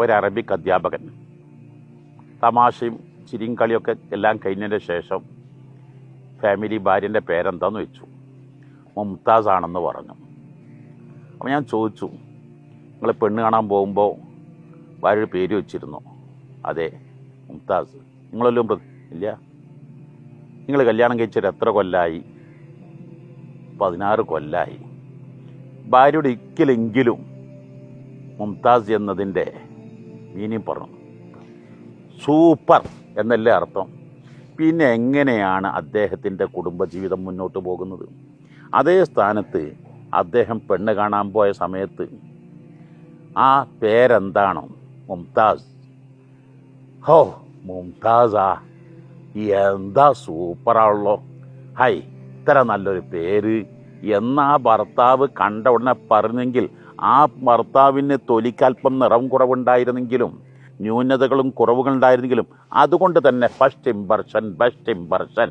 ഒരു അറബിക് അധ്യാപകൻ. തമാശയും ചിരിയും കളിയൊക്കെ എല്ലാം കഴിഞ്ഞതിന് ശേഷം ഫാമിലി ഭാര്യൻ്റെ പേരെന്താന്ന് വെച്ചു. മുംതാസ് ആണെന്ന് പറഞ്ഞു. അപ്പോൾ ഞാൻ ചോദിച്ചു, നിങ്ങൾ പെണ്ണ് കാണാൻ പോകുമ്പോൾ ഭാര്യയുടെ പേര് വെച്ചിരുന്നു? അതെ, മുംതാസ്. നിങ്ങളെല്ലാം ഇല്ല. നിങ്ങൾ കല്യാണം കഴിച്ചിട്ട് എത്ര കൊല്ലമായി? 16 കൊല്ലമായി. ഭാര്യയുടെ ഒരിക്കലെങ്കിലും മുംതാസ് എന്നതിൻ്റെ മീനിങ് പറഞ്ഞു. സൂപ്പർ എന്നല്ലേ അർത്ഥം. പിന്നെ എങ്ങനെയാണ് അദ്ദേഹത്തിൻ്റെ കുടുംബജീവിതം മുന്നോട്ട് പോകുന്നത്? അതേ സ്ഥാനത്ത് അദ്ദേഹം പെണ്ണ് കാണാൻ പോയ സമയത്ത് ആ പേരെന്താണോ? മുംതാസ്. ഹോ, മുംതാസാ, എന്താ സൂപ്പറാണല്ലോ. ഹൈ, ഇത്ര നല്ലൊരു പേര് എന്നാ ഭർത്താവ് കണ്ട ഉടനെ പറഞ്ഞെങ്കിൽ ആ ഭർത്താവിന് തൊലിക്കൽപ്പം നിറം കുറവുണ്ടായിരുന്നെങ്കിലും ന്യൂനതകളും കുറവുകളുണ്ടായിരുന്നെങ്കിലും അതുകൊണ്ട് തന്നെ ബെസ്റ്റ് ഇംപ്രഷൻ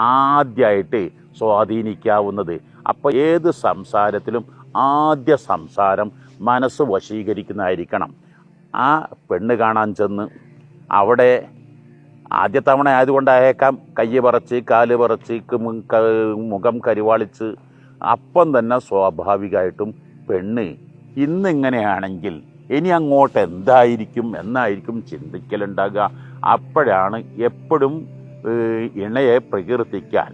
ആദ്യമായിട്ട് സ്വാധീനിക്കാവുന്നത്. അപ്പോൾ ഏത് സംസാരത്തിലും ആദ്യ സംസാരം മനസ്സ് വശീകരിക്കുന്നതായിരിക്കണം. ആ പെണ്ണ് കാണാൻ ചെന്ന് അവിടെ ആദ്യ തവണ ആയതുകൊണ്ടായേക്കാം കയ്യ് പറച്ച് കാല് പറച്ച് മുഖം കരിവാളിച്ച് അപ്പം തന്നെ സ്വാഭാവികമായിട്ടും പെണ്ണ് ഇന്നിങ്ങനെയാണെങ്കിൽ ഇനി അങ്ങോട്ട് എന്നായിരിക്കും ചിന്തിക്കലുണ്ടാകുക. അപ്പോഴാണ് എപ്പോഴും ഇണയെ പ്രകീർത്തിക്കാൻ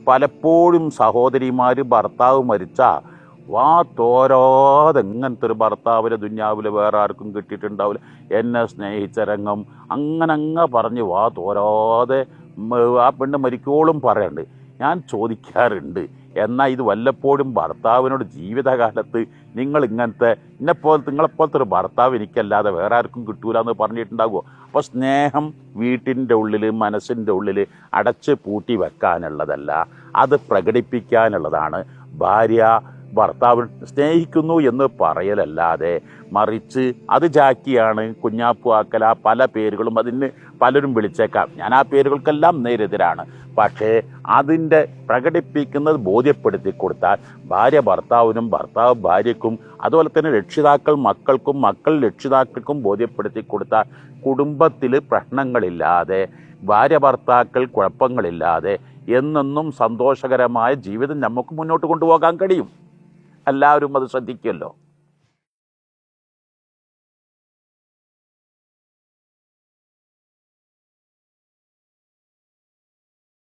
പലപ്പോഴും സഹോദരിമാർ ഭർത്താവ് മരിച്ചാൽ വാ തോരാതെ ഇങ്ങനത്തെ ഒരു ഭർത്താവിനെ ദുന്യാവിൽ വേറെ ആർക്കും കിട്ടിയിട്ടുണ്ടാവില്ല, എന്നെ സ്നേഹിച്ച രംഗം അങ്ങനെ പറഞ്ഞ് വാ തോരാതെ ആ പെണ്ണ് മരിക്കോളും പറയണ്ട്. ഞാൻ ചോദിക്കാറുണ്ട്, എന്നാൽ ഇത് വല്ലപ്പോഴും ഭർത്താവിനോട് ജീവിതകാലത്ത് നിങ്ങളെപ്പോലത്തെ ഒരു ഭർത്താവ് എനിക്കല്ലാതെ വേറെ ആർക്കും കിട്ടൂല എന്ന് പറഞ്ഞിട്ടുണ്ടാകുമോ? അപ്പോൾ സ്നേഹം വീട്ടിൻ്റെ ഉള്ളിൽ മനസ്സിൻ്റെ ഉള്ളിൽ അടച്ച് പൂട്ടി വെക്കാനുള്ളതല്ല, അത് പ്രകടിപ്പിക്കാനുള്ളതാണ്. ഭാര്യ ഭർത്താവ് സ്നേഹിക്കുന്നു എന്ന് പറയലല്ലാതെ മറിച്ച് അത് ജാക്കിയാണ്, കുഞ്ഞാപ്പു ആക്കല, പല പേരുകളും അതിന് പലരും വിളിച്ചേക്കാം. ഞാൻ ആ പേരുകൾക്കെല്ലാം നേരെതിരാണ്. പക്ഷേ അതിൻ്റെ പ്രകടിപ്പിക്കുന്നത് ബോധ്യപ്പെടുത്തി കൊടുത്താൽ ഭാര്യ ഭർത്താവിനും ഭർത്താവ് ഭാര്യയ്ക്കും അതുപോലെ തന്നെ രക്ഷിതാക്കൾ മക്കൾക്കും മക്കൾ രക്ഷിതാക്കൾക്കും ബോധ്യപ്പെടുത്തി കൊടുത്താൽ കുടുംബത്തിൽ പ്രശ്നങ്ങളില്ലാതെ ഭാര്യ ഭർത്താക്കൾ കുഴപ്പങ്ങളില്ലാതെ എന്നെന്നും സന്തോഷകരമായ ജീവിതം നമുക്ക് മുന്നോട്ട് കൊണ്ടുപോകാൻ കഴിയും. എല്ലാവരും അത് ശ്രദ്ധിക്കുമല്ലോ.